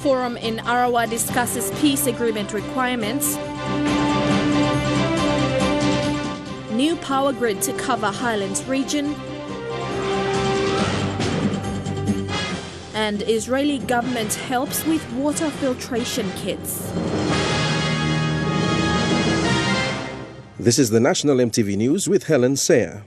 Forum in Arawa discusses peace agreement requirements. New power grid to cover Highlands region. And Israeli government helps with water filtration kits. This is the National EMTV News with Helen Sayer.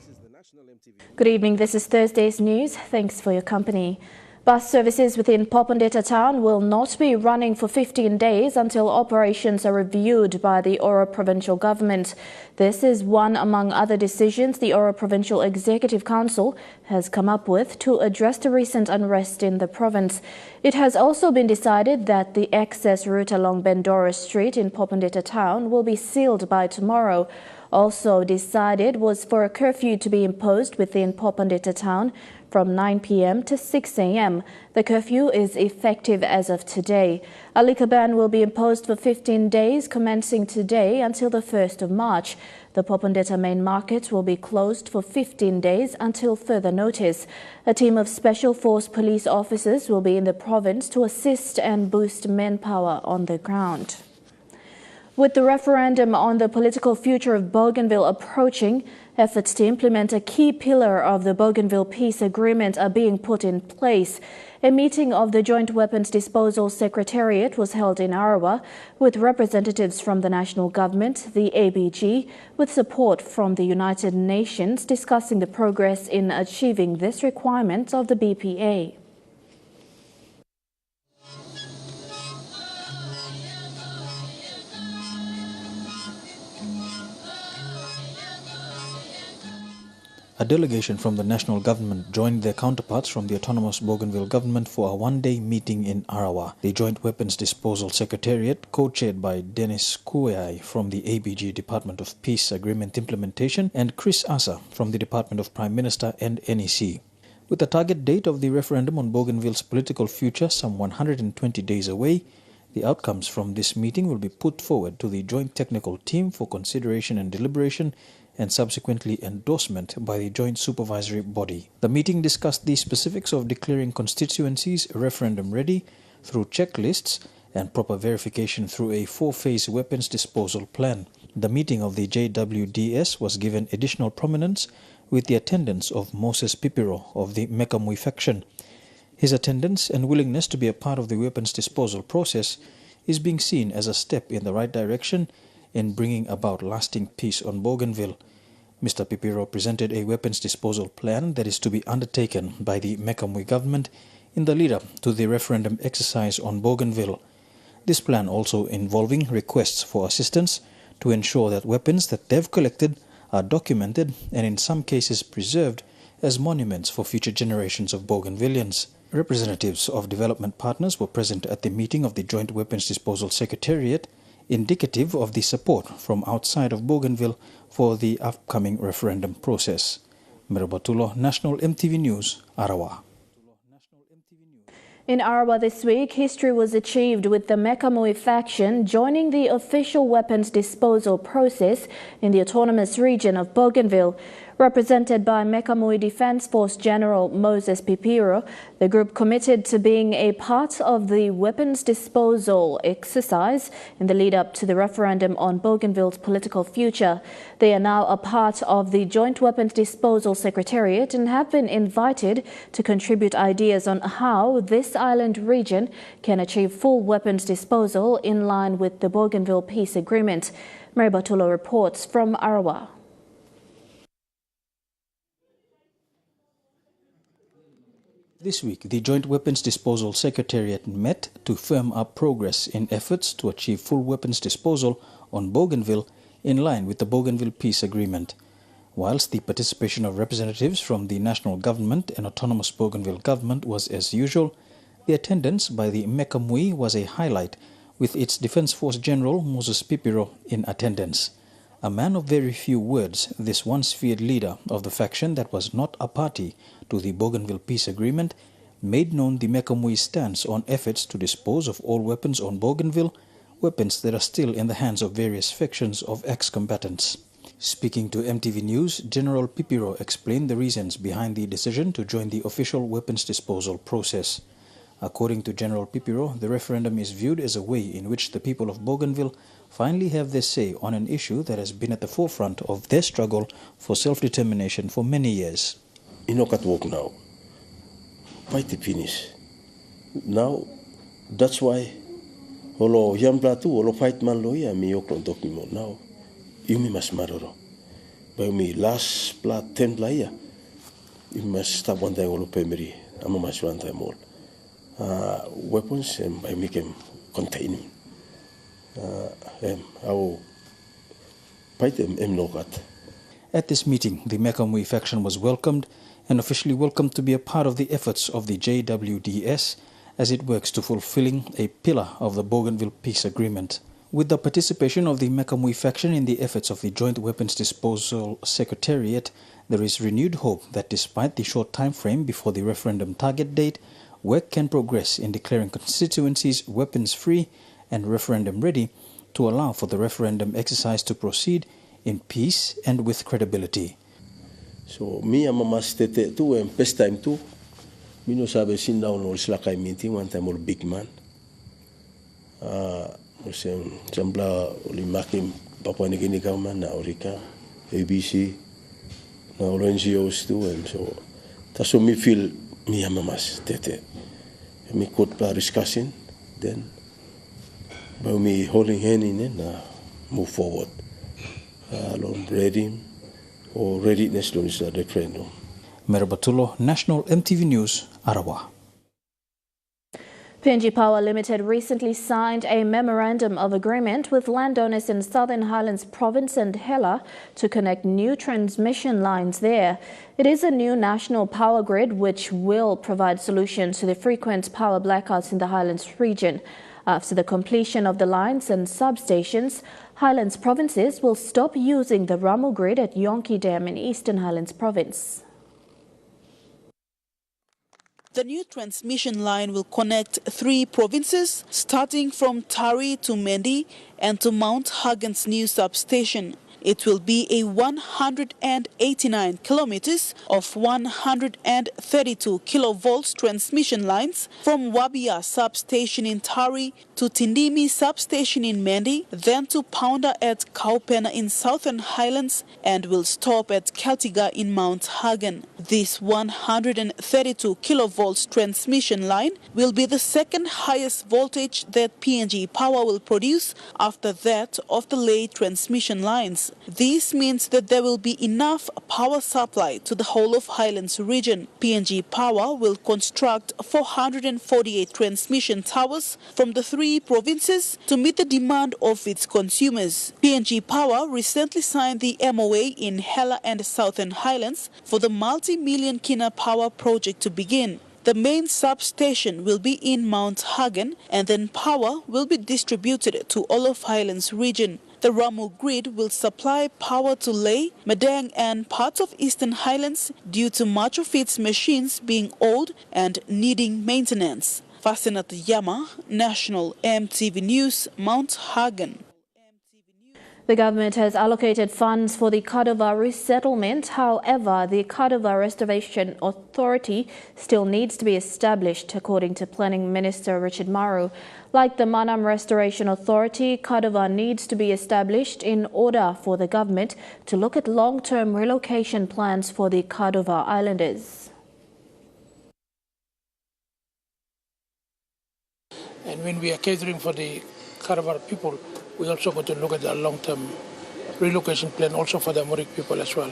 Good evening, this is Thursday's news. Thanks for your company. Bus services within Popondetta town will not be running for 15 days until operations are reviewed by the Arawa provincial government. This is one among other decisions the Arawa Provincial Executive Council has come up with to address the recent unrest in the province. It has also been decided that the access route along Bendora Street in Popondetta town will be sealed by tomorrow. Also decided was for a curfew to be imposed within Popondetta town from 9 p.m. to 6 a.m. The curfew is effective as of today. A liquor ban will be imposed for 15 days commencing today until the 1st of March. The Popondetta main market will be closed for 15 days until further notice. A team of Special Force police officers will be in the province to assist and boost manpower on the ground. With the referendum on the political future of Bougainville approaching, efforts to implement a key pillar of the Bougainville Peace Agreement are being put in place. A meeting of the Joint Weapons Disposal Secretariat was held in Arawa with representatives from the national government, the ABG, with support from the United Nations discussing the progress in achieving this requirement of the BPA. A delegation from the national government joined their counterparts from the autonomous Bougainville government for a one-day meeting in Arawa. The Joint Weapons Disposal Secretariat, co-chaired by Dennis Kouai from the ABG Department of Peace Agreement Implementation and Chris Asa from the Department of Prime Minister and NEC. With the target date of the referendum on Bougainville's political future some 120 days away, the outcomes from this meeting will be put forward to the Joint Technical Team for consideration and deliberation and subsequently endorsement by the Joint Supervisory Body. The meeting discussed the specifics of declaring constituencies referendum ready through checklists and proper verification through a 4-phase weapons disposal plan. The meeting of the JWDS was given additional prominence with the attendance of Moses Pipiro of the Mekamui faction. His attendance and willingness to be a part of the weapons disposal process is being seen as a step in the right direction in bringing about lasting peace on Bougainville. Mr. Pipiro presented a weapons disposal plan that is to be undertaken by the Mekamui government in the lead-up to the referendum exercise on Bougainville. This plan also involving requests for assistance to ensure that weapons that they've collected are documented and in some cases preserved as monuments for future generations of Bougainvillians. Representatives of development partners were present at the meeting of the Joint Weapons Disposal Secretariat, indicative of the support from outside of Bougainville for the upcoming referendum process. Merabatulo, National EMTV News, Arawa. In Arawa this week, history was achieved with the Mekamui faction joining the official weapons disposal process in the autonomous region of Bougainville. Represented by Mekamui Defence Force General Moses Pipiro, the group committed to being a part of the weapons disposal exercise in the lead-up to the referendum on Bougainville's political future. They are now a part of the Joint Weapons Disposal Secretariat and have been invited to contribute ideas on how this island region can achieve full weapons disposal in line with the Bougainville Peace Agreement. Mary Batulo reports from Arawa. This week, the Joint Weapons Disposal Secretariat met to firm up progress in efforts to achieve full weapons disposal on Bougainville in line with the Bougainville Peace Agreement. Whilst the participation of representatives from the national government and autonomous Bougainville government was as usual, the attendance by the Mekamui was a highlight, with its Defence Force General Moses Pipiro in attendance. A man of very few words, this once feared leader of the faction that was not a party to the Bougainville Peace Agreement made known the Mekamui's stance on efforts to dispose of all weapons on Bougainville, weapons that are still in the hands of various factions of ex-combatants. Speaking to EMTV News, General Pipiro explained the reasons behind the decision to join the official weapons disposal process. According to General Pipiro, the referendum is viewed as a way in which the people of Bougainville finally have their say on an issue that has been at the forefront of their struggle for self-determination for many years. Inokat walk now. Fight to finish. Now, that's why holo yambla tu holo fight man lo ya mi yoklon document now. Yumi mas maroro. By me last plat 10 playa. You must stop one time holo pemeri. I'm mas one time all. Weapons and by make them contain. Our fight them nokat. At this meeting, the Mekamui faction was welcomed and officially welcomed to be a part of the efforts of the JWDS as it works to fulfilling a pillar of the Bougainville Peace Agreement. With the participation of the Mekamui faction in the efforts of the Joint Weapons Disposal Secretariat, there is renewed hope that despite the short time frame before the referendum target date, work can progress in declaring constituencies weapons-free and referendum-ready to allow for the referendum exercise to proceed in peace and with credibility. So me ama mas tete tu and best time tu. Me no sabe sin down all slakai meeting one time all big man. Musem jambla oli makim Papua New Guinea government na Orika, ABC, na NGOs too, and so that's what me feel me ama mas tete. Me could play discussion then. By me holding hand in it, move forward. Ready or readiness to the referendum. Merabatulo, National EMTV News, Arawa. PNG Power Limited recently signed a memorandum of agreement with landowners in Southern Highlands Province and Hela to connect new transmission lines there. It is a new national power grid which will provide solutions to the frequent power blackouts in the Highlands region. After the completion of the lines and substations, Highlands provinces will stop using the Ramu grid at Yonki Dam in Eastern Highlands Province. The new transmission line will connect 3 provinces, starting from Tari to Mendi and to Mount Hagen's new substation. It will be a 189 kilometers of 132 kilovolts transmission lines from Wabia substation in Tari to Tindimi substation in Mendi, then to Pounder at Kaupena in Southern Highlands, and will stop at Keltiga in Mount Hagen. This 132 kilovolts transmission line will be the second highest voltage that PNG Power will produce after that of the lay transmission lines. This means that there will be enough power supply to the whole of Highlands region. PNG Power will construct 448 transmission towers from the 3 provinces to meet the demand of its consumers. PNG Power recently signed the MOA in Hela and Southern Highlands for the multi-million kina power project to begin. The main substation will be in Mount Hagen, and then power will be distributed to all of Highlands region. The Ramu grid will supply power to Ley, Madang and parts of Eastern Highlands due to much of its machines being old and needing maintenance. Fasinat Yama, National EMTV News, Mount Hagen. The government has allocated funds for the Kadova resettlement. However, the Kadova Restoration Authority still needs to be established, according to Planning Minister Richard Maru. Like the Manam Restoration Authority, Kadova needs to be established in order for the government to look at long-term relocation plans for the Kadova Islanders. And when we are catering for the Kadova people, we also going to look at the long-term relocation plan also for the Amharic people as well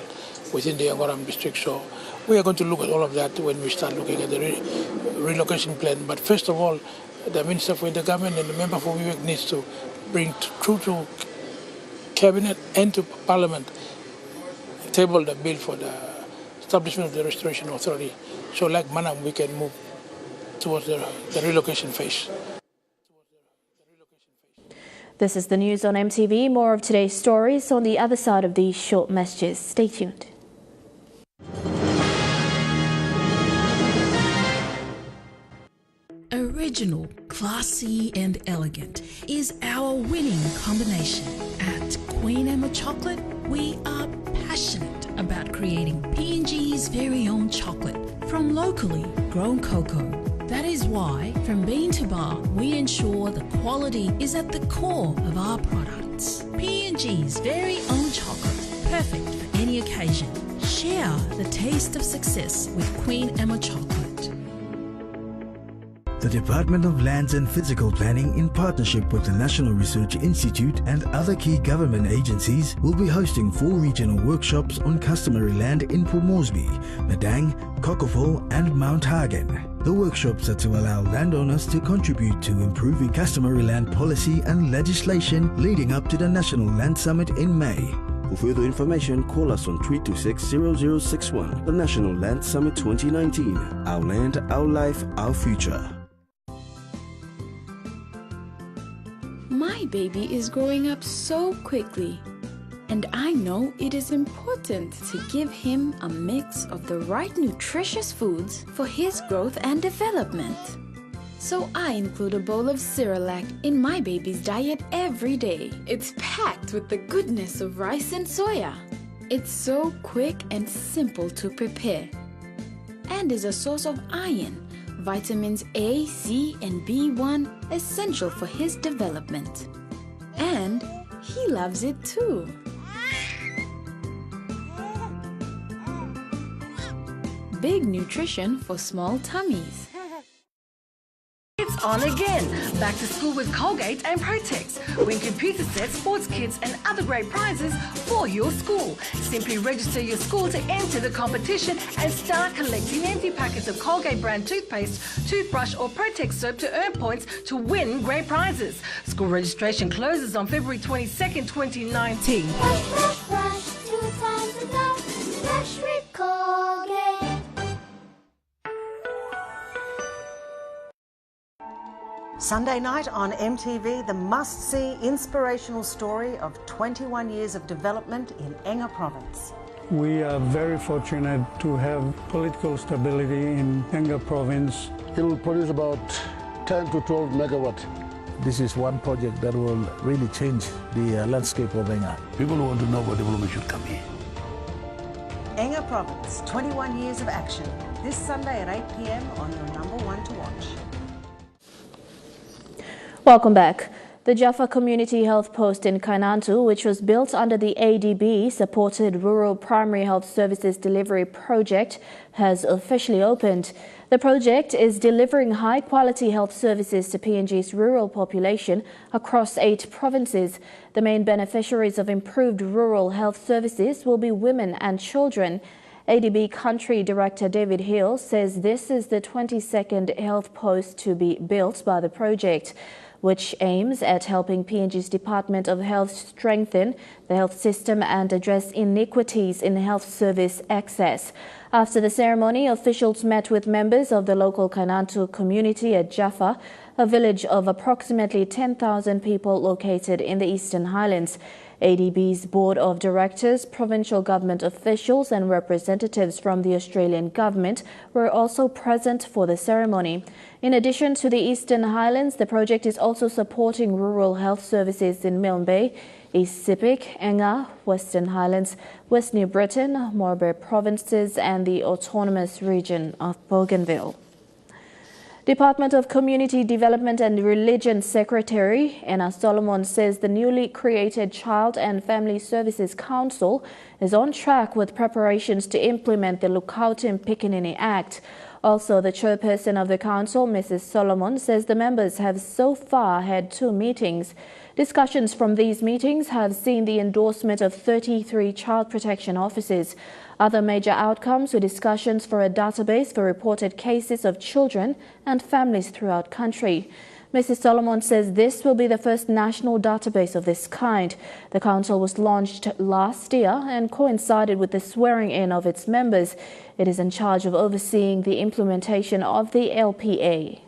within the Angoram district. So we are going to look at all of that when we start looking at the relocation plan. But first of all, the Minister for the Government and the Member for WIWEC needs to bring through to Cabinet and to Parliament, table the bill for the establishment of the Restoration Authority. So like Manam, we can move towards the relocation phase. This is the news on MTV. More of today's stories on the other side of these short messages. Stay tuned. Original, classy and elegant is our winning combination. At Queen Emma Chocolate, we are passionate about creating PNG's very own chocolate from locally grown cocoa. That is why, from bean to bar, we ensure the quality is at the core of our products. P&G's very own chocolate, perfect for any occasion. Share the taste of success with Queen Emma chocolate. The Department of Lands and Physical Planning, in partnership with the National Research Institute and other key government agencies, will be hosting 4 regional workshops on customary land in Port Moresby, Madang, Cockafall and Mount Hagen. The workshops are to allow landowners to contribute to improving customary land policy and legislation leading up to the National Land Summit in May. For further information, call us on 326-0061. The National Land Summit 2019. Our land, our life, our future. My baby is growing up so quickly, and I know it is important to give him a mix of the right nutritious foods for his growth and development. So I include a bowl of Cerelac in my baby's diet every day. It's packed with the goodness of rice and soya. It's so quick and simple to prepare, and is a source of iron, vitamins A, C, and B1, essential for his development. And he loves it too. Big nutrition for small tummies. It's on again. Back to school with Colgate and Protex. Win computer sets, sports kits and other great prizes for your school. Simply register your school to enter the competition and start collecting empty packets of Colgate brand toothpaste, toothbrush or Protex soap to earn points to win great prizes. School registration closes on February 22nd, 2019. Brush, brush, brush, 2 times a day. Brush with Colgate. Sunday night on MTV, the must-see inspirational story of 21 years of development in Enga Province. We are very fortunate to have political stability in Enga Province. It will produce about 10 to 12 megawatt. This is one project that will really change the landscape of Enga. People who want to know about development should come here. Enga Province, 21 years of action. This Sunday at 8 p.m. on your #1 to watch. Welcome back. The Jaffa Community Health Post in Kainantu, which was built under the ADB-supported Rural Primary Health Services Delivery Project, has officially opened. The project is delivering high-quality health services to PNG's rural population across 8 provinces. The main beneficiaries of improved rural health services will be women and children. ADB Country Director David Hill says this is the 22nd health post to be built by the project, which aims at helping PNG's Department of Health strengthen the health system and address inequities in health service access. After the ceremony, officials met with members of the local Kainantu community at Jaffa, a village of approximately 10,000 people located in the Eastern Highlands. ADB's Board of Directors, provincial government officials and representatives from the Australian government were also present for the ceremony. In addition to the Eastern Highlands, the project is also supporting rural health services in Milne Bay, East Sepik, Enga, Western Highlands, West New Britain, Morbe provinces and the autonomous region of Bougainville. Department of Community Development and Religion Secretary Anna Solomon says the newly created Child and Family Services Council is on track with preparations to implement the Lukautim Pikinini Act. Also, the chairperson of the council, Mrs. Solomon, says the members have so far had 2 meetings. Discussions from these meetings have seen the endorsement of 33 child protection officers. Other major outcomes were discussions for a database for reported cases of children and families throughout country. Mrs. Solomon says this will be the first national database of this kind. The council was launched last year and coincided with the swearing-in of its members. It is in charge of overseeing the implementation of the LPA.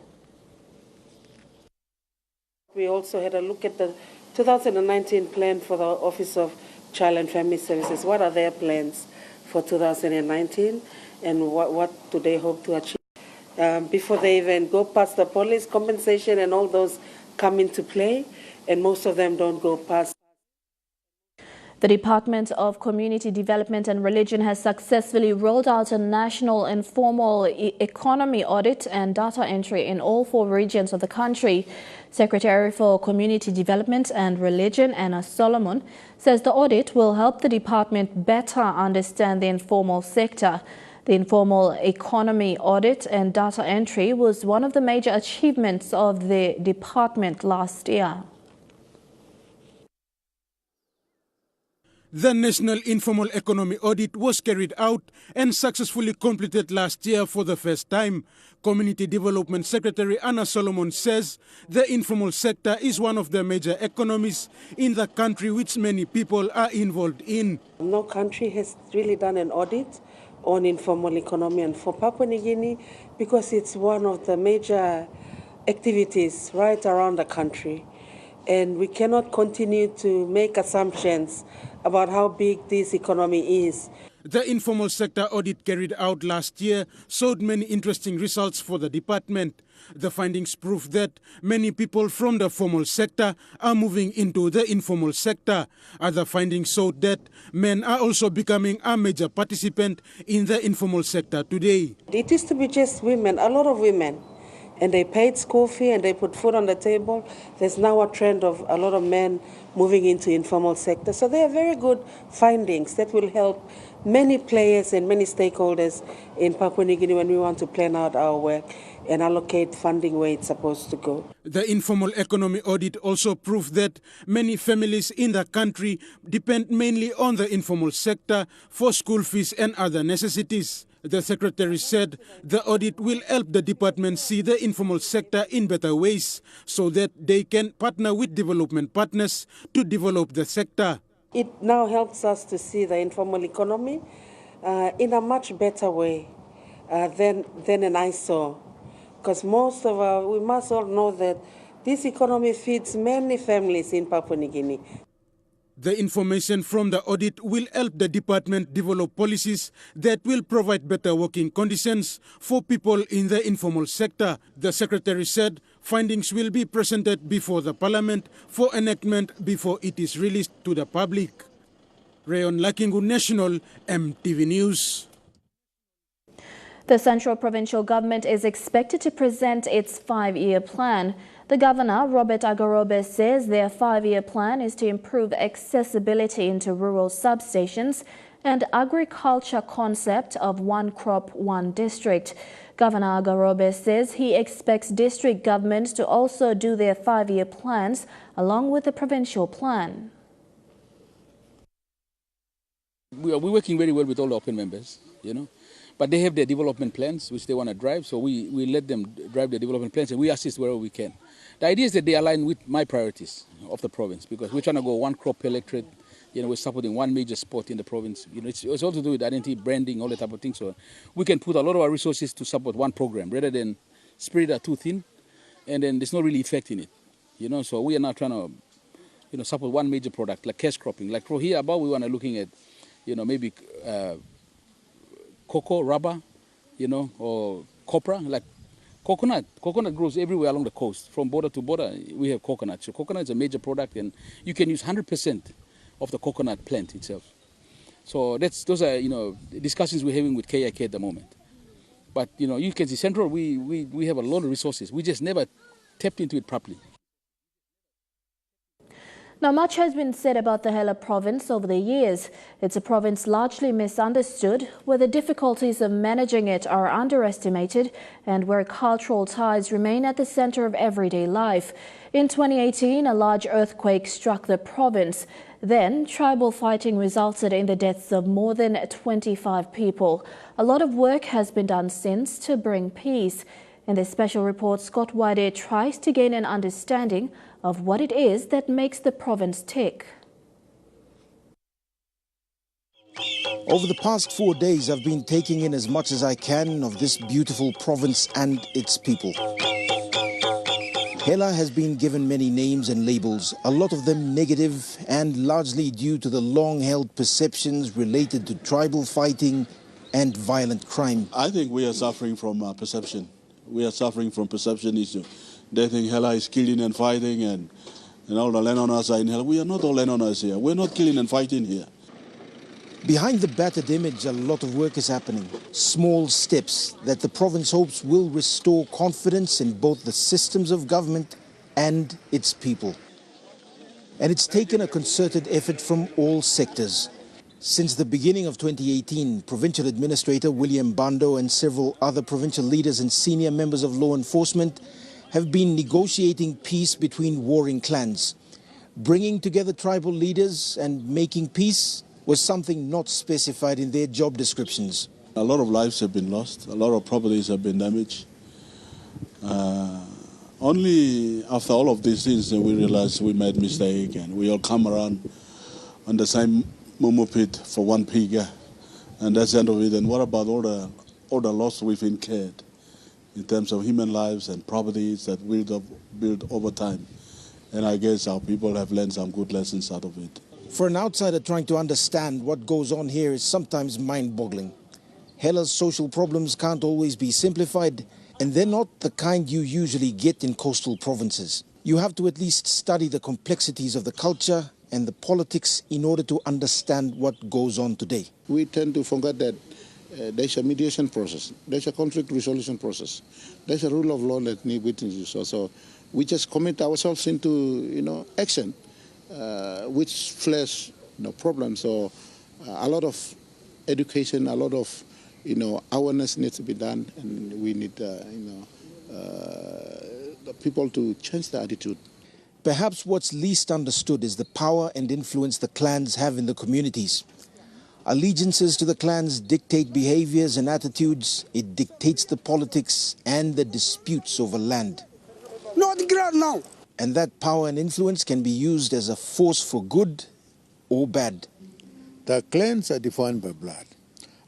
We also had a look at the 2019 plan for the Office of Child and Family Services. What are their plans for 2019 and what do they hope to achieve? Before they even go past the police compensation and all those come into play, and most of them don't go past. The Department of Community Development and Religion has successfully rolled out a national informal economy audit and data entry in all 4 regions of the country. Secretary for Community Development and Religion, Anna Solomon, says the audit will help the department better understand the informal sector. The informal economy audit and data entry was one of the major achievements of the department last year. The National Informal Economy Audit was carried out and successfully completed last year for the first time. Community Development Secretary Anna Solomon says the informal sector is one of the major economies in the country which many people are involved in. No country has really done an audit on informal economy, and for Papua New Guinea, because it's one of the major activities right around the country. And we cannot continue to make assumptions about how big this economy is. The informal sector audit carried out last year showed many interesting results for the department. The findings prove that many people from the formal sector are moving into the informal sector. Other findings showed that men are also becoming a major participant in the informal sector today. It used to be just women, a lot of women. And they paid school fee and they put food on the table. There's now a trend of a lot of men moving into informal sector. So they are very good findings that will help many players and many stakeholders in Papua New Guinea when we want to plan out our work and allocate funding where it's supposed to go. The informal economy audit also proved that many families in the country depend mainly on the informal sector for school fees and other necessities. The Secretary said the audit will help the department see the informal sector in better ways so that they can partner with development partners to develop the sector. It now helps us to see the informal economy in a much better way than an eyesore. Because we must all know that this economy feeds many families in Papua New Guinea. The information from the audit will help the department develop policies that will provide better working conditions for people in the informal sector. The Secretary said findings will be presented before the Parliament for enactment before it is released to the public. Rayon Lakingu, National EMTV News. The Central Provincial Government is expected to present its 5-year plan. The Governor, Robert Agarobe, says their 5-year plan is to improve accessibility into rural substations and agriculture concept of one crop, one district. Governor Agarobe says he expects district governments to also do their 5-year plans along with the provincial plan. We're working very well with all the open members, but they have their development plans which they want to drive, so we let them drive their development plans and we assist wherever we can. The idea is that they align with my priorities of the province because we're trying to go one crop per electorate. We're supporting one major sport in the province. It's all to do with identity, branding, all that type of thing. So we can put a lot of our resources to support one program rather than spread it too thin, and then there's no really effect in it. So we are now trying to, support one major product like cash cropping. Like for here above, we want to looking at, maybe cocoa, rubber, or copra, like coconut. Coconut grows everywhere along the coast. From border to border, we have coconut. So coconut is a major product, and you can use 100% of the coconut plant itself. So those are, discussions we're having with KIK at the moment. But, you can see Central, we have a lot of resources. We just never tapped into it properly. Now, much has been said about the Hela province over the years. It's a province largely misunderstood, where the difficulties of managing it are underestimated and where cultural ties remain at the center of everyday life. In 2018, a large earthquake struck the province. Then, tribal fighting resulted in the deaths of more than 25 people. A lot of work has been done since to bring peace. In this special report, Scott Wide tries to gain an understanding of what it is that makes the province tick. Over the past 4 days, I've been taking in as much as I can of this beautiful province and its people. Hela has been given many names and labels, a lot of them negative and largely due to the long-held perceptions related to tribal fighting and violent crime. I think we are suffering from perception. We are suffering from perception issue. They think Hela is killing and fighting, and And all the landowners are in hell. We are not all landowners here. We're not killing and fighting here. Behind the battered image, a lot of work is happening. Small steps that the province hopes will restore confidence in both the systems of government and its people. And it's taken a concerted effort from all sectors. Since the beginning of 2018, Provincial Administrator William Bando and several other provincial leaders and senior members of law enforcement have been negotiating peace between warring clans. Bringing together tribal leaders and making peace was something not specified in their job descriptions. A lot of lives have been lost. A lot of properties have been damaged. Only after all of these things we realized we made a mistake, and we all come around on the same mumu pit for one pig, and that's the end of it. And what about all the loss we've incurred in terms of human lives and properties that we've built over time? And I guess our people have learned some good lessons out of it. For an outsider trying to understand what goes on here is sometimes mind-boggling. Hela's social problems can't always be simplified, and they're not the kind you usually get in coastal provinces. You have to at least study the complexities of the culture and the politics in order to understand what goes on today. We tend to forget that there's a mediation process, there's a conflict resolution process, there's a rule of law that needs witnesses. So we just commit ourselves into action, which flash problems. So a lot of education, a lot of awareness needs to be done, and we need the people to change their attitude. Perhaps what's least understood is the power and influence the clans have in the communities. Allegiances to the clans dictate behaviors and attitudes. It dictates the politics and the disputes over land. Not the ground now. And that power and influence can be used as a force for good or bad. The clans are defined by blood,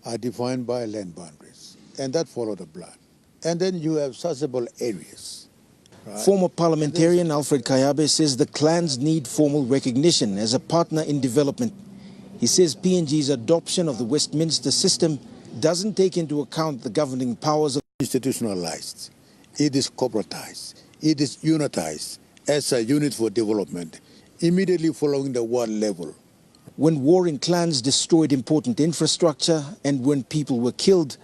are defined by land boundaries, and that follow the blood. And then you have sizable areas. Right. Former parliamentarian Alfred Kayabe says the clans need formal recognition as a partner in development. He says PNG's adoption of the Westminster system doesn't take into account the governing powers of institutionalized. It is corporatized. It is unitized as a unit for development, immediately following the one level. When warring clans destroyed important infrastructure and when people were killed,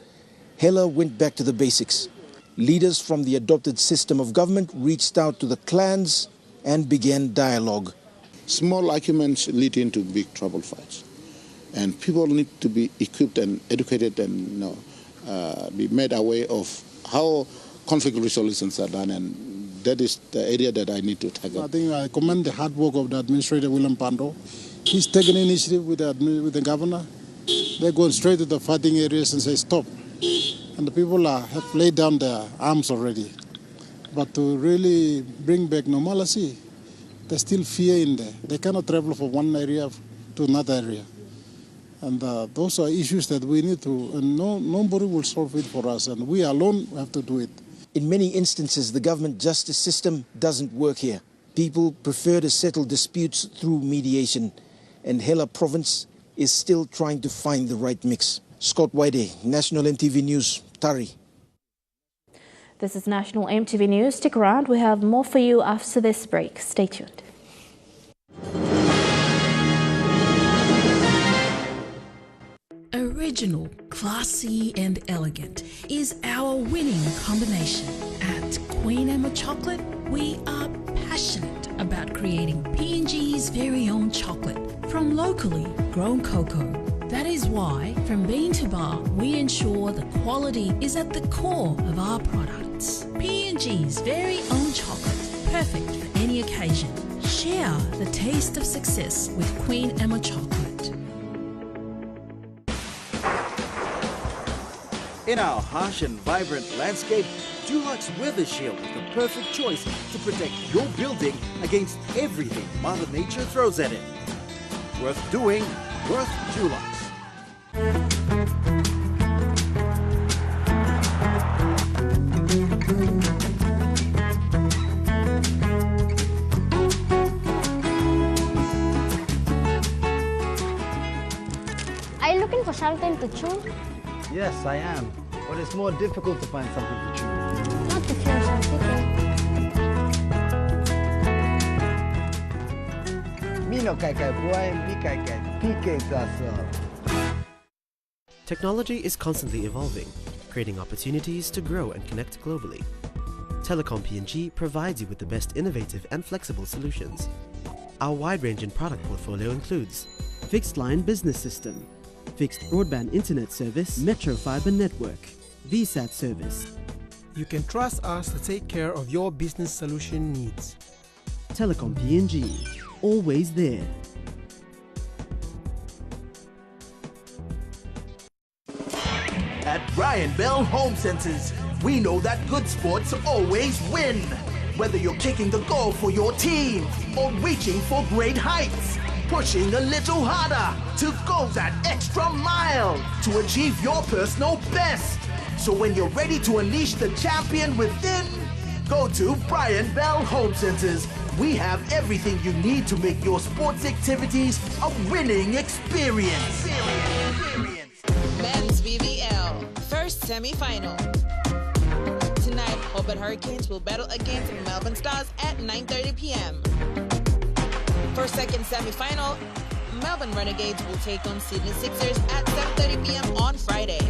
Hela went back to the basics. Leaders from the adopted system of government reached out to the clans and began dialogue. Small arguments lead into big trouble fights. And people need to be equipped and educated and be made aware of how conflict resolutions are done, and that is the area that I need to tackle. I think I commend the hard work of the Administrator William Bando. He's taken initiative with the governor. They're going straight to the fighting areas and say stop. And the people have laid down their arms already. But to really bring back normalcy, there's still fear in there. They cannot travel from one area to another area. And those are issues that we need to, and nobody will solve it for us, and we alone have to do it. In many instances, the government justice system doesn't work here. People prefer to settle disputes through mediation, and Hela Province is still trying to find the right mix. Scott Waide, National EMTV News, Tari. This is National EMTV News. Stick around. We have more for you after this break. Stay tuned. Original, classy and elegant is our winning combination. At Queen Emma Chocolate, we are passionate about creating PNG's very own chocolate from locally grown cocoa. That is why, from bean to bar, we ensure the quality is at the core of our products. PNG's very own chocolate, perfect for any occasion. Share the taste of success with Queen Emma Chocolate. In our harsh and vibrant landscape, Dulux Weather Shield is the perfect choice to protect your building against everything Mother Nature throws at it. Worth doing, worth Dulux. Are you looking for something to chew? Yes, I am. But it's more difficult to find something to chew. Not if you're so picky. Technology is constantly evolving, creating opportunities to grow and connect globally. Telecom PNG provides you with the best innovative and flexible solutions. Our wide-ranging product portfolio includes fixed line business system, fixed broadband internet service, metro fiber network, VSAT service. You can trust us to take care of your business solution needs. Telecom PNG, always there. At Brian Bell Home Centers, we know that good sports always win. Whether you're kicking the goal for your team or reaching for great heights, pushing a little harder to go that extra mile to achieve your personal best. So when you're ready to unleash the champion within, go to Brian Bell Home Centers. We have everything you need to make your sports activities a winning experience. Men's BBL, first semi-final. Tonight, Hobart Hurricanes will battle against Melbourne Stars at 9:30 p.m. For second semi-final, Melbourne Renegades will take on Sydney Sixers at 7:30 p.m. on Friday.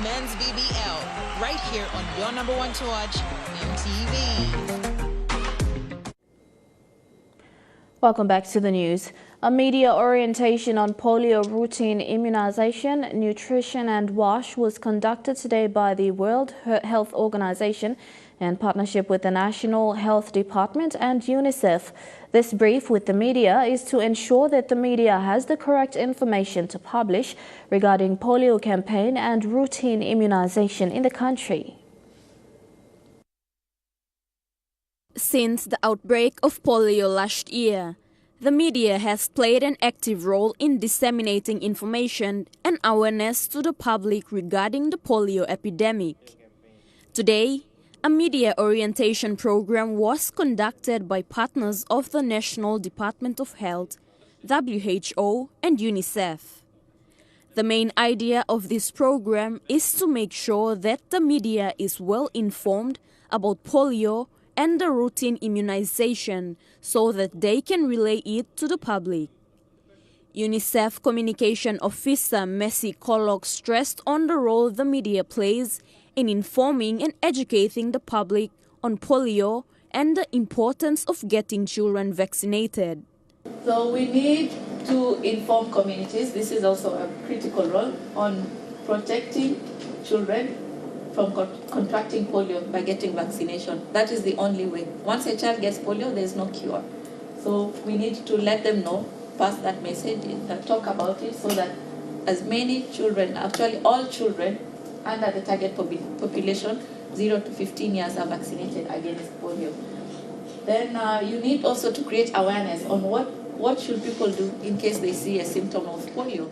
Men's BBL, right here on your number one to watch, EMTV. Welcome back to the news. A media orientation on polio routine immunization, nutrition and wash was conducted today by the World Health Organization in partnership with the National Health Department and UNICEF. This brief with the media is to ensure that the media has the correct information to publish regarding polio campaign and routine immunization in the country. Since the outbreak of polio last year, the media has played an active role in disseminating information and awareness to the public regarding the polio epidemic. Today, a media orientation program was conducted by partners of the National Department of Health, WHO, and UNICEF. The main idea of this program is to make sure that the media is well informed about polio and the routine immunization so that they can relay it to the public. UNICEF Communication Officer Messi Kolok stressed on the role the media plays in informing and educating the public on polio and the importance of getting children vaccinated. So we need to inform communities. This is also a critical role on protecting children from contracting polio by getting vaccination. That is the only way. Once a child gets polio, there is no cure. So we need to let them know, pass that message, talk about it so that as many children, actually all children under the target population, 0 to 15 years, are vaccinated against polio. Then you need also to create awareness on what should people do in case they see a symptom of polio.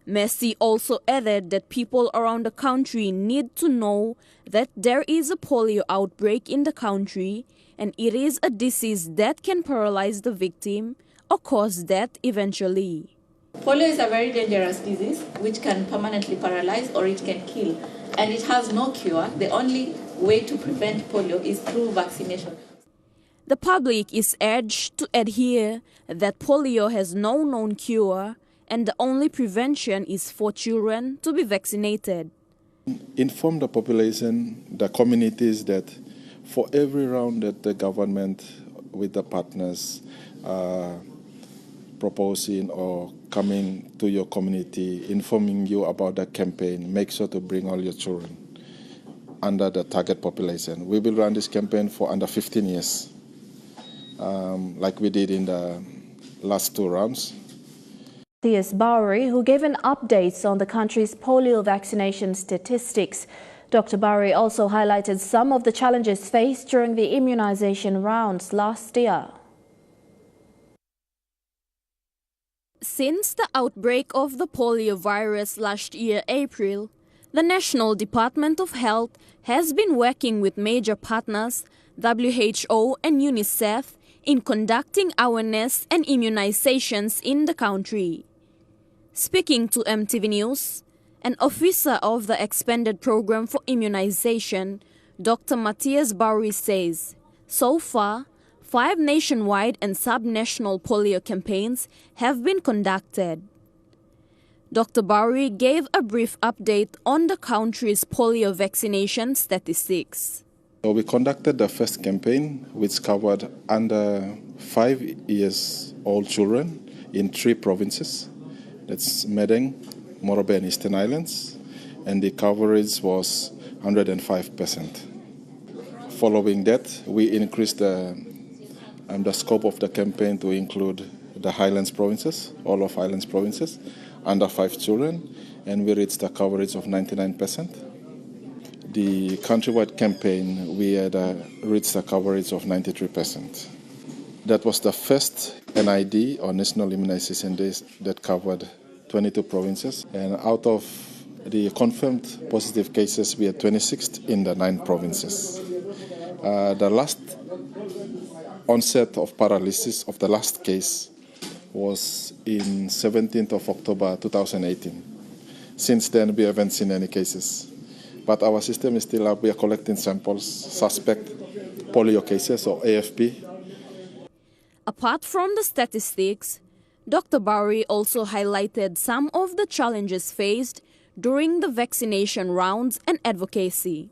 Messi also added that people around the country need to know that there is a polio outbreak in the country and it is a disease that can paralyze the victim or cause death eventually. Polio is a very dangerous disease which can permanently paralyze or it can kill, and it has no cure. The only way to prevent polio is through vaccination. The public is urged to adhere that polio has no known cure and the only prevention is for children to be vaccinated. Inform the population, the communities, that for every round that the government with the partners proposing or coming to your community, informing you about the campaign, make sure to bring all your children under the target population. We will run this campaign for under 15 years, like we did in the last 2 rounds. T.S. Bowery, who gave an update on the country's polio vaccination statistics. Dr. Bowery also highlighted some of the challenges faced during the immunization rounds last year. Since the outbreak of the polio virus last year, April, the National Department of Health has been working with major partners, WHO and UNICEF, in conducting awareness and immunizations in the country. Speaking to MTV News, An officer of the expanded program for immunization, Dr. Matthias Bauer, says, so far, 5 nationwide and sub-national polio campaigns have been conducted. Dr. Bauer gave a brief update on the country's polio vaccination statistics. So we conducted the first campaign, which covered under 5 years old children in 3 provinces. That's Medang, Morobe and Eastern Highlands, and the coverage was 105%. Following that, we increased the scope of the campaign to include the Highlands provinces, all of Highlands provinces, under 5 children, and we reached a coverage of 99%. The countrywide campaign, we had reached a coverage of 93%. That was the first NID, or National Immunization Days, that covered 22 provinces, and out of the confirmed positive cases, we had 26 in the 9 provinces. The last onset of paralysis of the last case was in 17th of October 2018. Since then, we haven't seen any cases. But our system is still up. We are collecting samples, suspect polio cases or AFP. Apart from the statistics, Dr. Bauer also highlighted some of the challenges faced during the vaccination rounds and advocacy.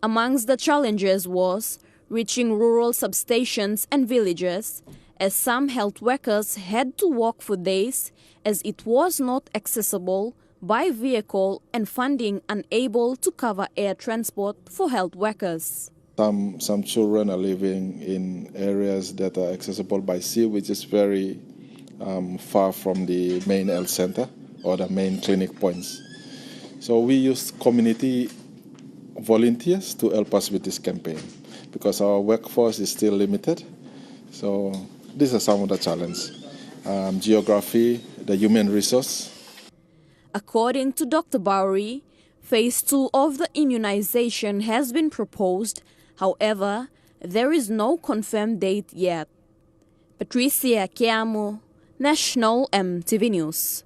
Amongst the challenges was reaching rural substations and villages, as some health workers had to walk for days as it was not accessible by vehicle and funding unable to cover air transport for health workers. Some children are living in areas that are accessible by sea, which is very far from the main health center or the main clinic points. So we use community volunteers to help us with this campaign because our workforce is still limited. So these are some of the challenges. Geography, the human resource. According to Dr. Bauer, Phase 2 of the immunization has been proposed. However, there is no confirmed date yet. Patricia Chiamo, National EMTV News.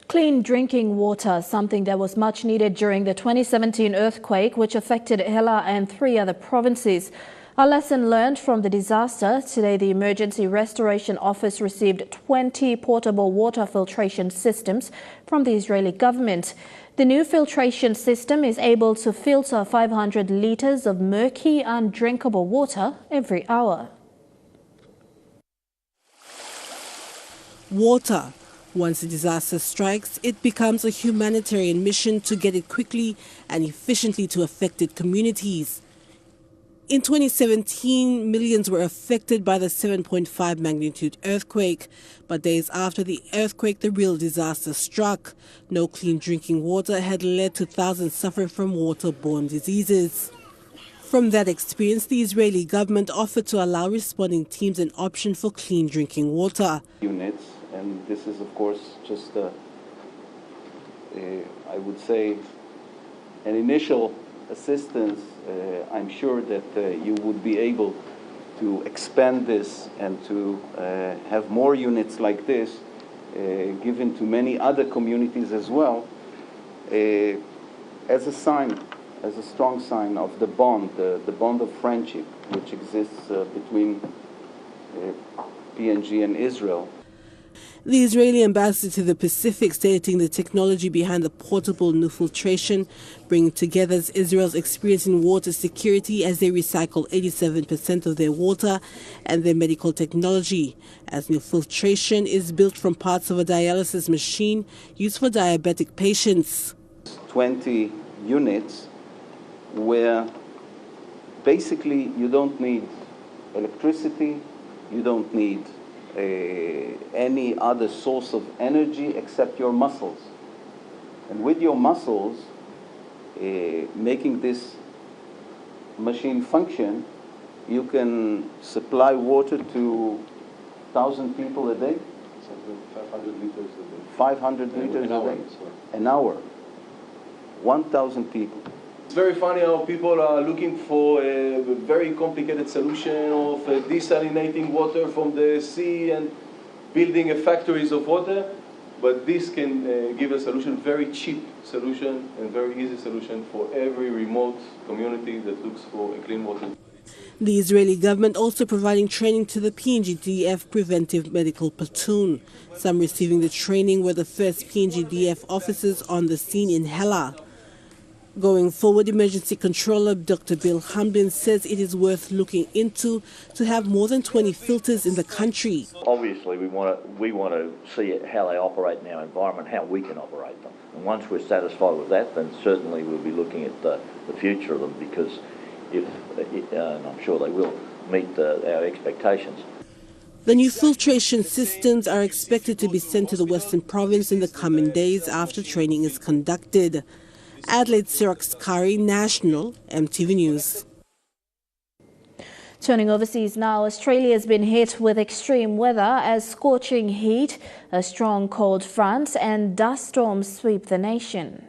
Clean drinking water, something that was much needed during the 2017 earthquake, which affected Hela and 3 other provinces. A lesson learned from the disaster. Today, the Emergency Restoration Office received 20 portable water filtration systems from the Israeli government. The new filtration system is able to filter 500 liters of murky, undrinkable water every hour. Water. Once a disaster strikes, it becomes a humanitarian mission to get it quickly and efficiently to affected communities. In 2017, millions were affected by the 7.5 magnitude earthquake. But days after the earthquake, the real disaster struck. No clean drinking water had led to thousands suffering from waterborne diseases. From that experience, the Israeli government offered to allow responding teams an option for clean drinking water. Units, and this is, of course, just I would say, an initial assistance. I'm sure that you would be able to expand this and to have more units like this given to many other communities as well, as a sign, as a strong sign of the bond of friendship which exists between PNG and Israel. The Israeli ambassador to the Pacific stating the technology behind the portable new filtration bringing together Israel's experience in water security as they recycle 87% of their water and their medical technology, as new filtration is built from parts of a dialysis machine used for diabetic patients. 20 units where basically you don't need electricity, you don't need any other source of energy except your muscles. And with your muscles, making this machine function, you can supply water to 1,000 people a day. 500 liters a day. 500 liters a day. An hour. 1,000 people. It's very funny how people are looking for a very complicated solution of desalinating water from the sea and building factories of water. but this can give a solution, very cheap solution and very easy solution for every remote community that looks for a clean water. The Israeli government also providing training to the PNGDF Preventive Medical Platoon. Some receiving the training were the first PNGDF officers on the scene in Hela. Going forward, Emergency Controller Dr. Bill Hamblin says it is worth looking into to have more than 20 filters in the country. Obviously, we want to see how they operate in our environment, how we can operate them. And once we're satisfied with that, then certainly we'll be looking at the future of them, because and I'm sure they will meet our expectations. The new filtration systems are expected to be sent to the Western Province in the coming days after training is conducted. Adelaide Sirax-Kari, National, EMTV News. Turning overseas now, Australia has been hit with extreme weather as scorching heat, a strong cold front and dust storms sweep the nation.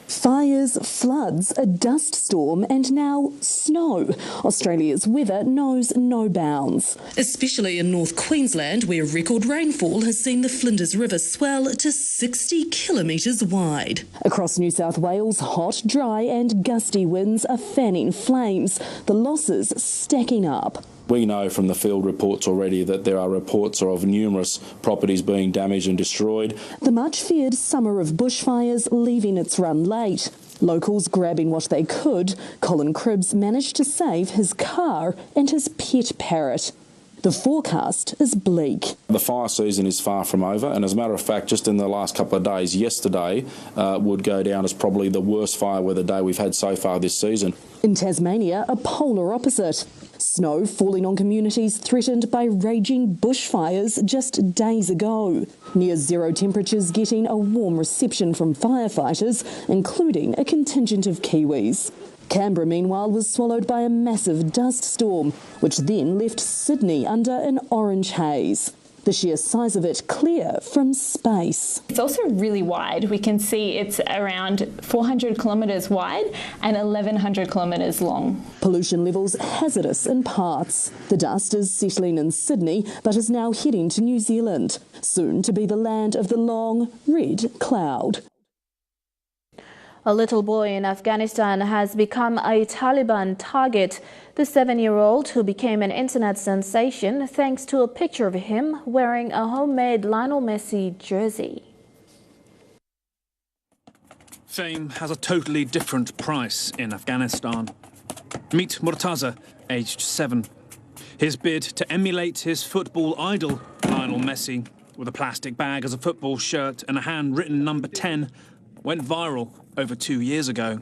Fires, floods, a dust storm and now snow. Australia's weather knows no bounds. Especially in North Queensland, where record rainfall has seen the Flinders River swell to 60 kilometres wide. Across New South Wales, hot, dry and gusty winds are fanning flames, the losses stacking up. We know from the field reports already that there are reports of numerous properties being damaged and destroyed. The much feared summer of bushfires leaving its run late. Locals grabbing what they could. Colin Cribbs managed to save his car and his pet parrot. The forecast is bleak. The fire season is far from over, and as a matter of fact, just in the last couple of days, yesterday would go down as probably the worst fire weather day we've had so far this season. In Tasmania, a polar opposite. Snow falling on communities threatened by raging bushfires just days ago. Near zero temperatures getting a warm reception from firefighters, including a contingent of Kiwis. Canberra, meanwhile, was swallowed by a massive dust storm, which then left Sydney under an orange haze. The sheer size of it clear from space. It's also really wide. We can see it's around 400 kilometres wide and 1,100 kilometres long. Pollution levels hazardous in parts. The dust is settling in Sydney but is now heading to New Zealand, soon to be the land of the long red cloud. A little boy in Afghanistan has become a Taliban target. The 7-year-old, who became an internet sensation thanks to a picture of him wearing a homemade Lionel Messi jersey. Fame has a totally different price in Afghanistan. Meet Murtaza, aged 7. His bid to emulate his football idol, Lionel Messi, with a plastic bag as a football shirt and a handwritten number 10, went viral over 2 years ago.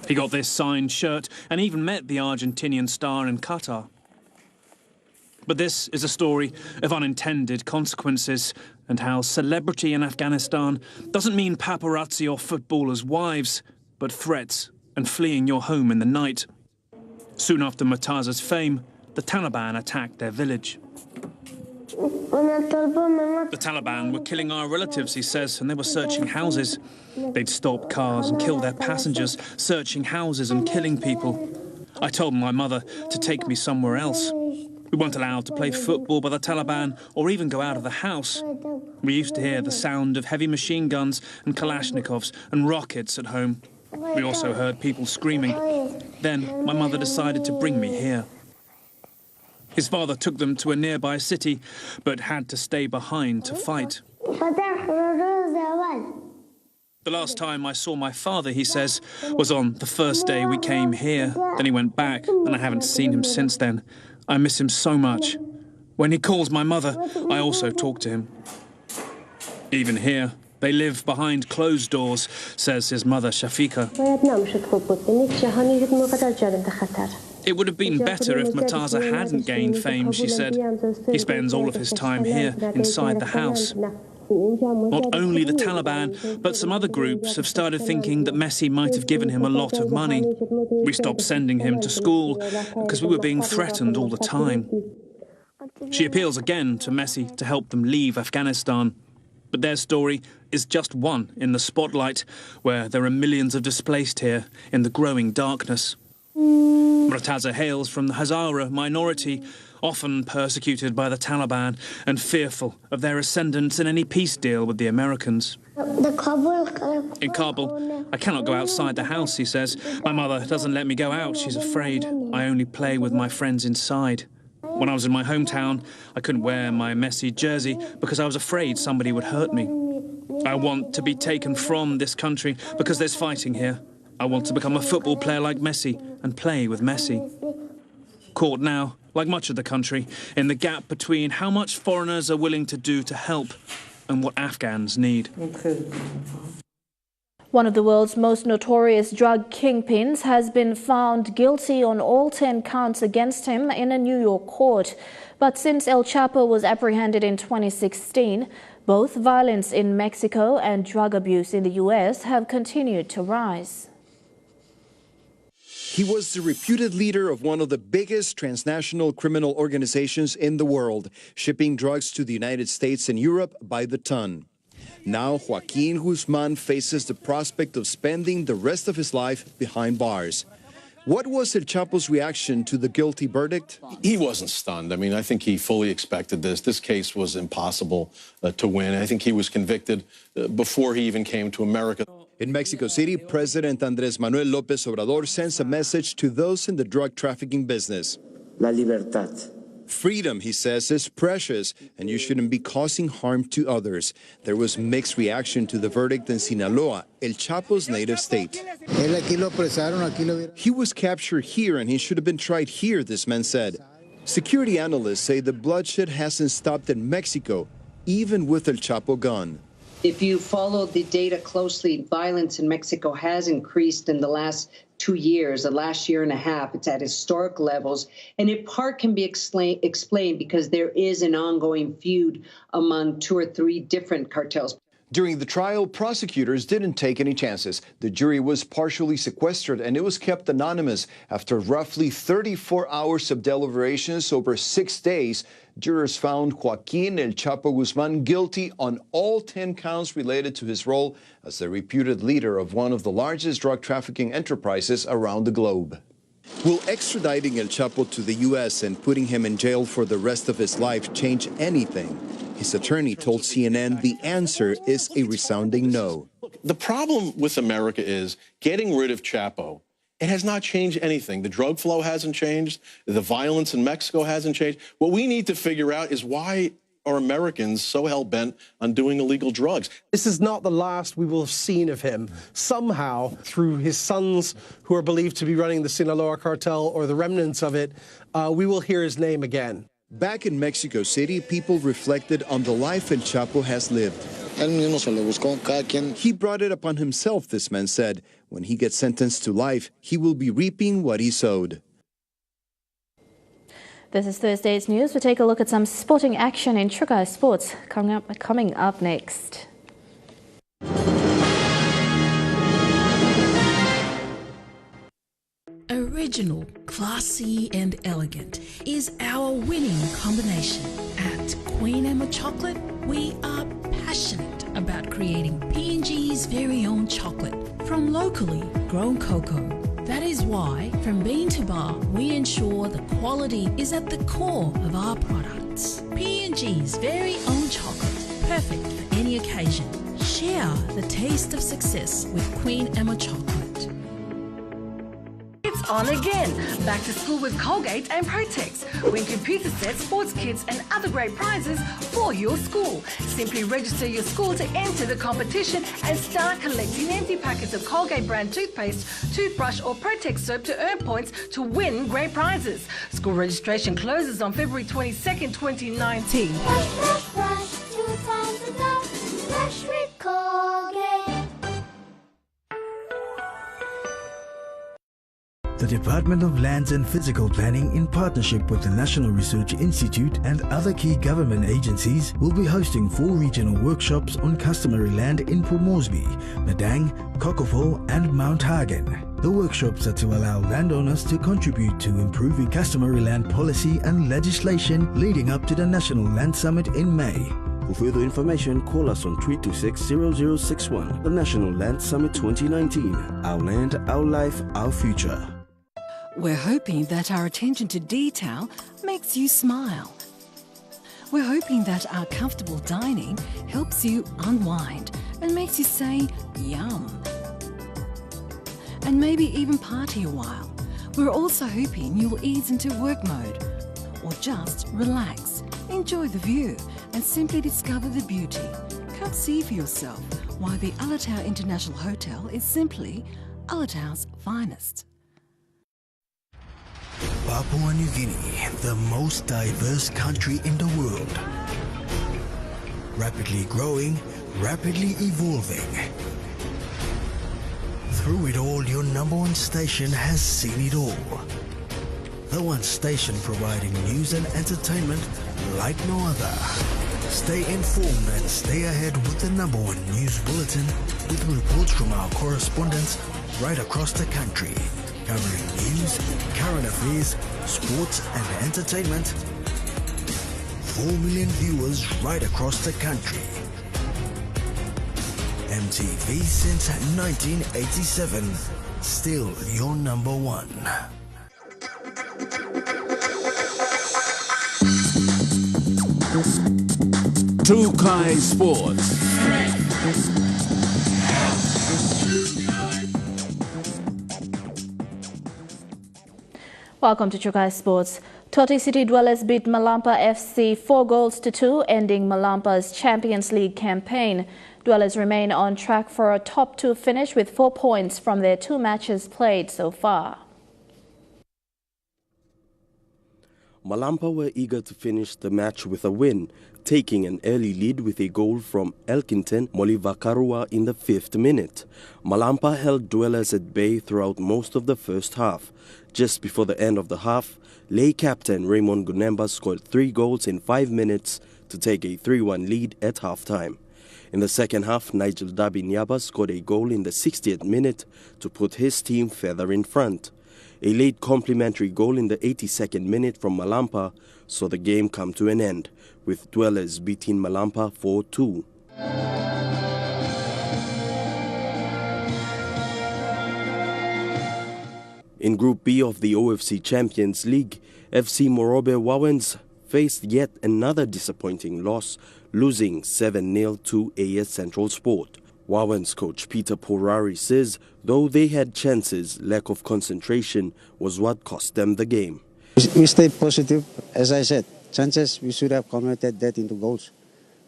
He got this signed shirt and even met the Argentinian star in Qatar. But this is a story of unintended consequences and how celebrity in Afghanistan doesn't mean paparazzi or footballers' wives, but threats and fleeing your home in the night. Soon after Murtaza's fame, the Taliban attacked their village. The Taliban were killing our relatives, he says, and they were searching houses. They'd stop cars and kill their passengers, searching houses and killing people. I told my mother to take me somewhere else. We weren't allowed to play football by the Taliban or even go out of the house. We used to hear the sound of heavy machine guns and Kalashnikovs and rockets at home. We also heard people screaming. Then my mother decided to bring me here. His father took them to a nearby city, but had to stay behind to fight. The last time I saw my father, he says, was on the first day we came here. Then he went back, and I haven't seen him since then. I miss him so much. When he calls my mother, I also talk to him. Even here, they live behind closed doors, says his mother, Shafika. It would have been better if Murtaza hadn't gained fame, she said. He spends all of his time here, inside the house. Not only the Taliban, but some other groups have started thinking that Messi might have given him a lot of money. We stopped sending him to school because we were being threatened all the time. She appeals again to Messi to help them leave Afghanistan. But their story is just one in the spotlight, where there are millions of displaced here in the growing darkness. Murtaza hails from the Hazara minority often persecuted by the Taliban and fearful of their ascendance in any peace deal with the Americans. In Kabul, I cannot go outside the house, he says. My mother doesn't let me go out, she's afraid. I only play with my friends inside. When I was in my hometown, I couldn't wear my Messi jersey because I was afraid somebody would hurt me. I want to be taken from this country because there's fighting here. I want to become a football player like Messi and play with Messi. Caught now, like much of the country, in the gap between how much foreigners are willing to do to help and what Afghans need. One of the world's most notorious drug kingpins has been found guilty on all 10 counts against him in a New York court. But since El Chapo was apprehended in 2016, both violence in Mexico and drug abuse in the U.S. have continued to rise. He was the reputed leader of one of the biggest transnational criminal organizations in the world, shipping drugs to the United States and Europe by the ton. Now, Joaquin Guzman faces the prospect of spending the rest of his life behind bars. What was El Chapo's reaction to the guilty verdict? He wasn't stunned. I mean, I think he fully expected this. This case was impossible to win. I think he was convicted before he even came to America. In Mexico City, President Andrés Manuel López Obrador sends a message to those in the drug trafficking business. La libertad. Freedom, he says, is precious, and you shouldn't be causing harm to others. There was mixed reaction to the verdict in Sinaloa, El Chapo's native state. He was captured here, and he should have been tried here, this man said. Security analysts say the bloodshed hasn't stopped in Mexico, even with El Chapo gone. If you follow the data closely, violence in Mexico has increased in the last 2 years, the last year and a half. It's at historic levels. And in part can be explained because there is an ongoing feud among 2 or 3 different cartels. During the trial, prosecutors didn't take any chances. The jury was partially sequestered and it was kept anonymous. After roughly 34 hours of deliberations over 6 days, jurors found Joaquin El Chapo Guzman guilty on all 10 counts related to his role as the reputed leader of one of the largest drug trafficking enterprises around the globe. Will extraditing El Chapo to the U.S. and putting him in jail for the rest of his life change anything? His attorney told CNN the answer is a resounding no. The problem with America is getting rid of Chapo. It has not changed anything. The drug flow hasn't changed. The violence in Mexico hasn't changed. What we need to figure out is why are Americans so hell-bent on doing illegal drugs? This is not the last we will have seen of him. Somehow, through his sons, who are believed to be running the Sinaloa cartel or the remnants of it, we will hear his name again. Back in Mexico City, people reflected on the life El Chapo has lived. He brought it upon himself, this man said. When he gets sentenced to life, he will be reaping what he sowed. This is Thursday's news. We'll take a look at some sporting action in Trukai Sports coming up next. Original, classy and elegant is our winning combination. At Queen Emma Chocolate, we are passionate about creating P&G's very own chocolate from locally grown cocoa. That is why, from bean to bar, we ensure the quality is at the core of our products. P&G's very own chocolate, perfect for any occasion. Share the taste of success with Queen Emma Chocolate. It's on again. Back to school with Colgate and Protex. Win computer sets, sports kits and other great prizes for your school. Simply register your school to enter the competition and start collecting empty packets of Colgate brand toothpaste, toothbrush or Protex soap to earn points to win great prizes. School registration closes on February 22nd, 2019. Brush, brush, brush, 2 times a day. Brush with Colgate. The Department of Lands and Physical Planning, in partnership with the National Research Institute and other key government agencies, will be hosting 4 regional workshops on customary land in Port Moresby, Madang, Kokofol and Mount Hagen. The workshops are to allow landowners to contribute to improving customary land policy and legislation leading up to the National Land Summit in May. For further information, call us on 326-0061. The National Land Summit 2019. Our land, our life, our future. We're hoping that our attention to detail makes you smile. We're hoping that our comfortable dining helps you unwind and makes you say, yum. And maybe even party a while. We're also hoping you'll ease into work mode or just relax, enjoy the view and simply discover the beauty. Come see for yourself why the Alatau International Hotel is simply Alatau's finest. Papua New Guinea, the most diverse country in the world. Rapidly growing, rapidly evolving. Through it all, your number one station has seen it all. The one station providing news and entertainment like no other. Stay informed and stay ahead with the number one news bulletin with reports from our correspondents right across the country, covering news, current affairs, sports and entertainment. 4 million viewers right across the country. MTV since 1987, still your number one. Trukai Sports. Welcome to Trukai Sports. Toti City Dwellers beat Malampa FC 4-2, ending Malampa's Champions League campaign. Dwellers remain on track for a top 2 finish with 4 points from their 2 matches played so far. Malampa were eager to finish the match with a win, taking an early lead with a goal from Elkington Molivakarua in the 5th minute. Malampa held Dwellers at bay throughout most of the first half. Just before the end of the half, lay captain Raymond Gunemba scored 3 goals in 5 minutes to take a 3-1 lead at half-time. In the second half, Nigel Dabi Nyaba scored a goal in the 60th minute to put his team further in front. A late complimentary goal in the 82nd minute from Malampa saw the game come to an end, with Dwellers beating Malampa 4-2. In Group B of the OFC Champions League, FC Morobe Wawens faced yet another disappointing loss, losing 7-0 to AS Central Sport. Wawens coach Peter Porari says though they had chances, lack of concentration was what cost them the game. We stayed positive. As I said, chances we should have converted that into goals.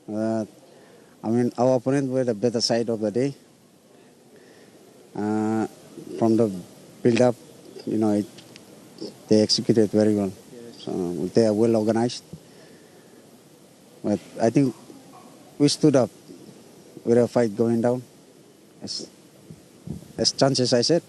Our opponent were the better side of the day. From the build-up, they executed very well. So they are well organized. But I think we stood up with a fight going down. As chances, I said,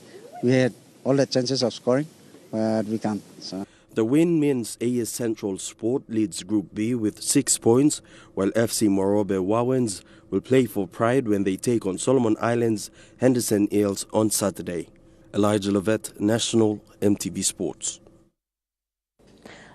we had all the chances of scoring, but we can't. So. The win means AS Central Sport leads Group B with 6 points, while FC Morobe Wawens will play for pride when they take on Solomon Islands Henderson Eels on Saturday. Elijah Levet, National MTV Sports.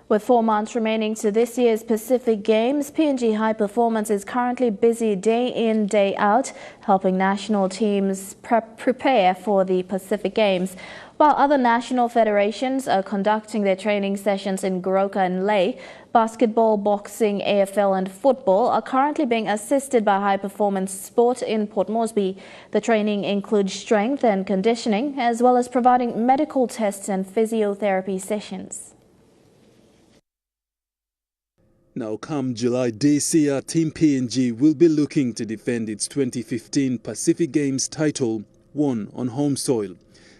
With 4 months remaining to this year's Pacific Games, PNG High Performance is currently busy day in, day out, helping national teams prepare for the Pacific Games. While other national federations are conducting their training sessions in Goroka and Lae, basketball, boxing, AFL and football are currently being assisted by High Performance Sport in Port Moresby. The training includes strength and conditioning, as well as providing medical tests and physiotherapy sessions. Now come July this year, Team PNG will be looking to defend its 2015 Pacific Games title, won on home soil.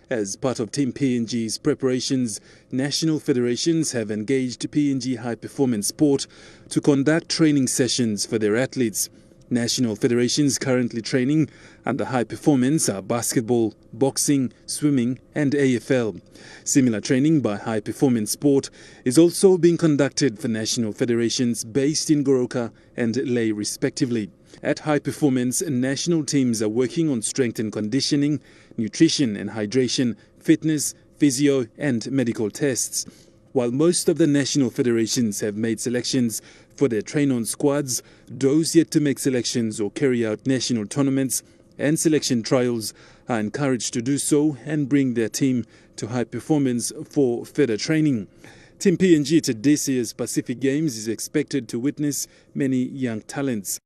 As part of Team PNG's preparations, national federations have engaged PNG High Performance Sport to conduct training sessions for their athletes. National federations currently training under High Performance are basketball, boxing, swimming and AFL. Similar training by High Performance Sport is also being conducted for national federations based in Goroka and Lae respectively. At High Performance, national teams are working on strength and conditioning, nutrition and hydration, fitness, physio and medical tests. While most of the national federations have made selections for their train-on squads, those yet to make selections or carry out national tournaments and selection trials are encouraged to do so and bring their team to high performance for further training. Team PNG at this year's Pacific Games is expected to witness many young talents.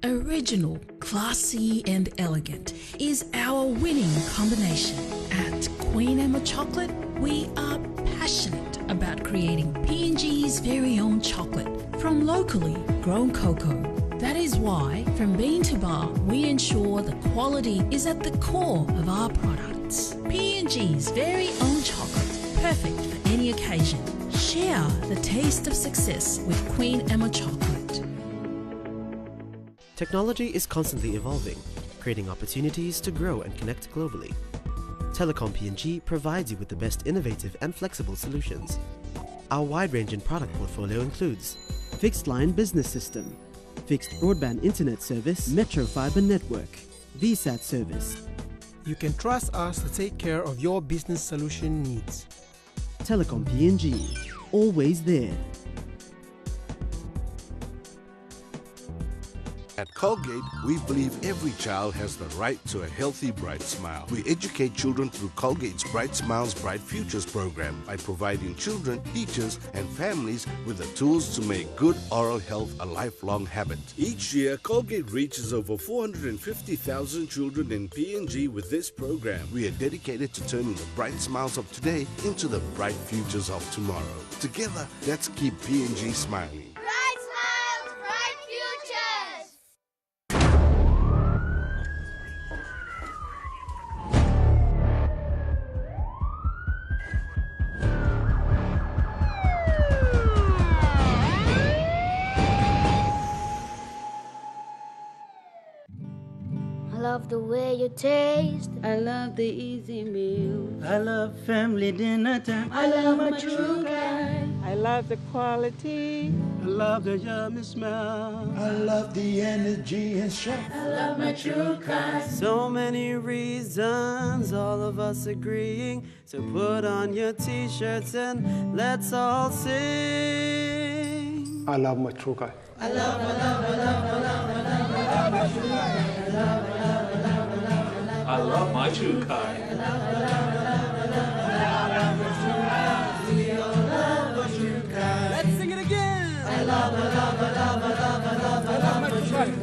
Original, classy and elegant is our winning combination. At Queen Emma Chocolate, we are passionate about creating PNG's very own chocolate from locally grown cocoa. That is why, from bean to bar, we ensure the quality is at the core of our products. PNG's very own chocolate, perfect for any occasion. Share the taste of success with Queen Emma Chocolate. Technology is constantly evolving, creating opportunities to grow and connect globally. Telecom PNG provides you with the best innovative and flexible solutions. Our wide-ranging product portfolio includes fixed line business system, fixed broadband internet service, Metro Fiber network, VSAT service. You can trust us to take care of your business solution needs. Telecom PNG, always there. At Colgate, we believe every child has the right to a healthy, bright smile. We educate children through Colgate's Bright Smiles, Bright Futures program by providing children, teachers, and families with the tools to make good oral health a lifelong habit. Each year, Colgate reaches over 450,000 children in PNG with this program. We are dedicated to turning the bright smiles of today into the bright futures of tomorrow. Together, let's keep PNG smiling. I love the way you taste. I love the easy meal. I love family dinner time. I love my true kind. I love the quality. I love the yummy smell. I love the energy and strength. I love my true kind. So many reasons, all of us agreeing to put on your t-shirts and let's all sing. I love my true kind. I love my true kind. I love my true kind. Let's sing it again. I love my true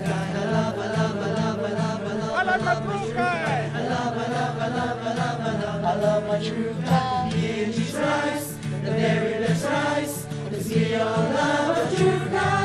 kind. I love my true kind. PNG's rice, the very best rice. Let's get your love of true kind.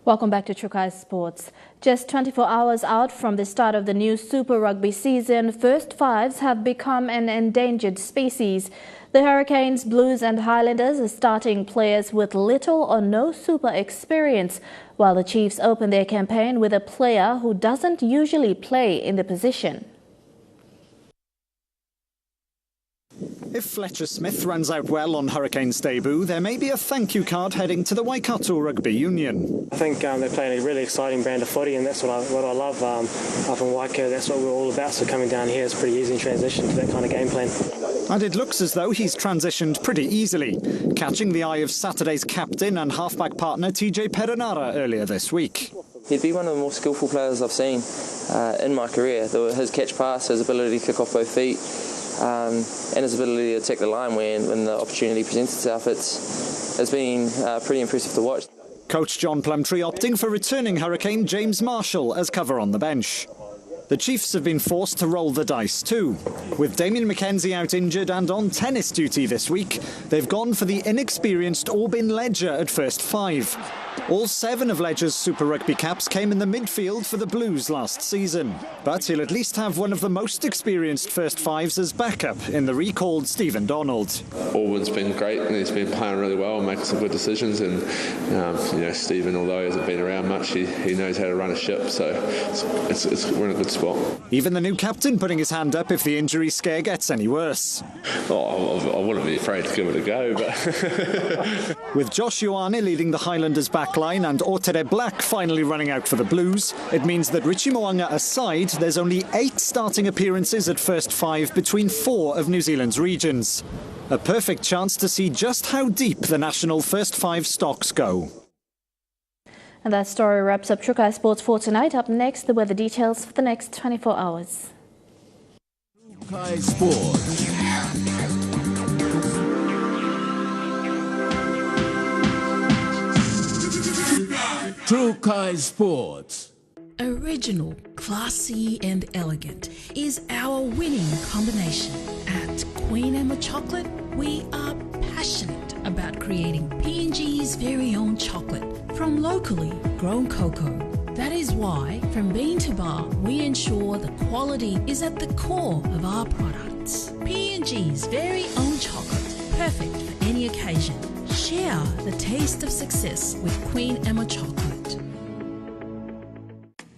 Welcome back to Trukai Sports. Just 24 hours out from the start of the new Super Rugby season, First Fives have become an endangered species. The Hurricanes, Blues and Highlanders are starting players with little or no Super experience, while the Chiefs open their campaign with a player who doesn't usually play in the position. If Fletcher Smith runs out well on Hurricanes debut, there may be a thank you card heading to the Waikato Rugby Union. I think they're playing a really exciting brand of footy, and that's what I love. Up in Waikato, that's what we're all about, so coming down here is pretty easy in transition to that kind of game plan. And it looks as though he's transitioned pretty easily, catching the eye of Saturday's captain and halfback partner TJ Perenara earlier this week. He'd be one of the more skillful players I've seen in my career. His catch pass, his ability to kick off both feet, and his ability to take the line when the opportunity presents itself, it's been pretty impressive to watch. Coach John Plumtree opting for returning Hurricane James Marshall as cover on the bench. The Chiefs have been forced to roll the dice too. With Damien McKenzie out injured and on tennis duty this week, they've gone for the inexperienced Orbin Ledger at first five. All 7 of Ledger's Super Rugby caps came in the midfield for the Blues last season. But he'll at least have one of the most experienced first fives as backup in the recalled Stephen Donald. Orbin's been great and he's been playing really well and making some good decisions, and Stephen, although he hasn't been around much, he knows how to run a ship, so we're in a good spot. Even the new captain putting his hand up if the injury scare gets any worse. I wouldn't be afraid to give it a go, but... With Josh Ioane leading the Highlanders backline and Otere Black finally running out for the Blues, it means that Richie Mo'unga aside, there's only 8 starting appearances at first 5 between 4 of New Zealand's regions. A perfect chance to see just how deep the national first 5 stocks go. And that story wraps up Trukai Sports for tonight. Up next, the weather details for the next 24 hours. Trukai Sports. Trukai Sports. Original, classy and elegant is our winning combination. At Queen Emma Chocolate, we are passionate about creating PNG's very own chocolate from locally grown cocoa. That is why, from bean to bar, we ensure the quality is at the core of our products. PNG's very own chocolate, perfect for any occasion. Share the taste of success with Queen Emma Chocolate.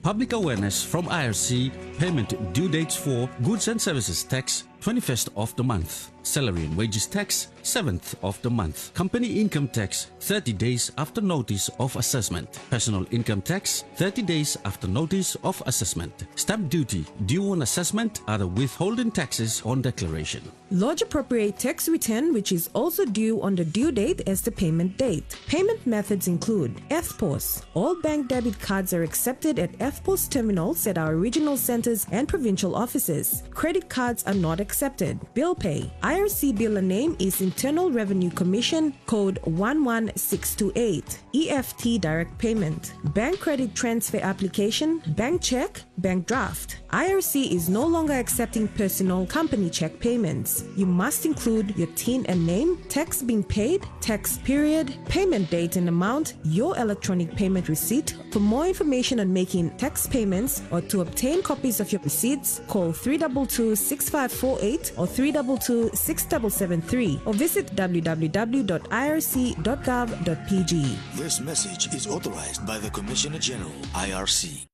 Public awareness from IRC, payment due dates for goods and services tax, 21st of the month. Salary and wages tax, 7th of the month. Company income tax, 30 days after notice of assessment. Personal income tax, 30 days after notice of assessment. Stamp duty due on assessment are the withholding taxes on declaration. Lodge appropriate tax return which is also due on the due date as the payment date. Payment methods include FPOS. All bank debit cards are accepted at FPOS terminals at our regional centers and provincial offices. Credit cards are not accepted. Bill pay. IRC bill name is Internal Revenue Commission, code 11628. EFT direct payment. Bank credit transfer application, bank check, bank draft. IRC is no longer accepting personal company check payments. You must include your TIN and name, tax being paid, tax period, payment date and amount, your electronic payment receipt. For more information on making tax payments or to obtain copies of your receipts, call 322-6548 or 322-6773 or visit www.irc.gov.pg. This message is authorized by the Commissioner General, IRC.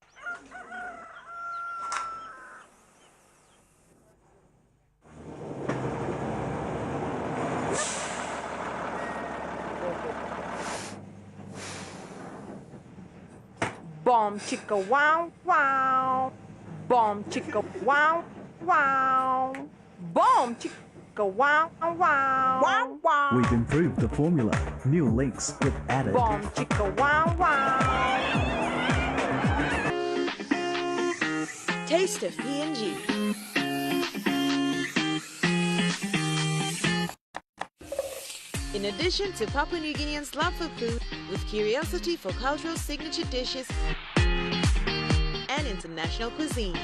Bomb chicka wow wow. Bomb chicka wow wow. Bomb chicka wow wow. Wow wow. We've improved the formula. New links with added. Bomb chicka wow wow. Taste of PNG. In addition to Papua New Guineans' love for food, with curiosity for cultural signature dishes and international cuisine.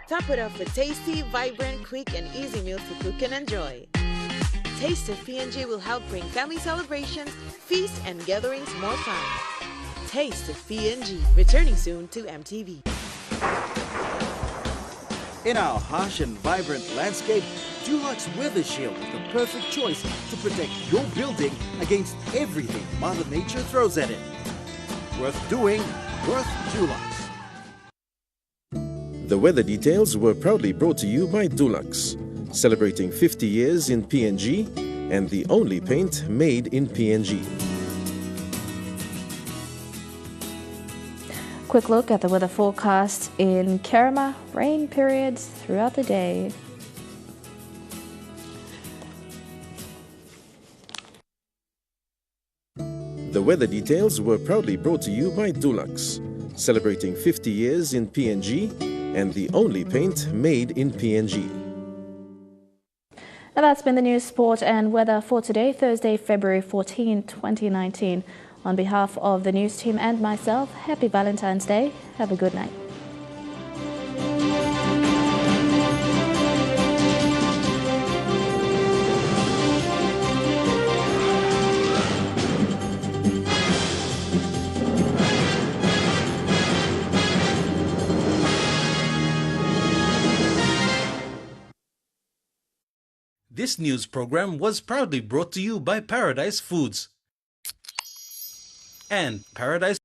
Top it off with tasty, vibrant, quick and easy meals to cook and enjoy. Taste of PNG will help bring family celebrations, feasts and gatherings more fun. Taste of PNG, returning soon to MTV. In our harsh and vibrant landscape, Dulux Weather Shield is the perfect choice to protect your building against everything Mother Nature throws at it. Worth doing, worth Dulux. The weather details were proudly brought to you by Dulux, celebrating 50 years in PNG and the only paint made in PNG. Quick look at the weather forecast in Kerema. Rain periods throughout the day. The weather details were proudly brought to you by Dulux, celebrating 50 years in PNG and the only paint made in PNG. And that's been the news, sport and weather for today, Thursday, February 14, 2019. On behalf of the news team and myself, happy Valentine's Day. Have a good night. This news program was proudly brought to you by Paradise Foods and Paradise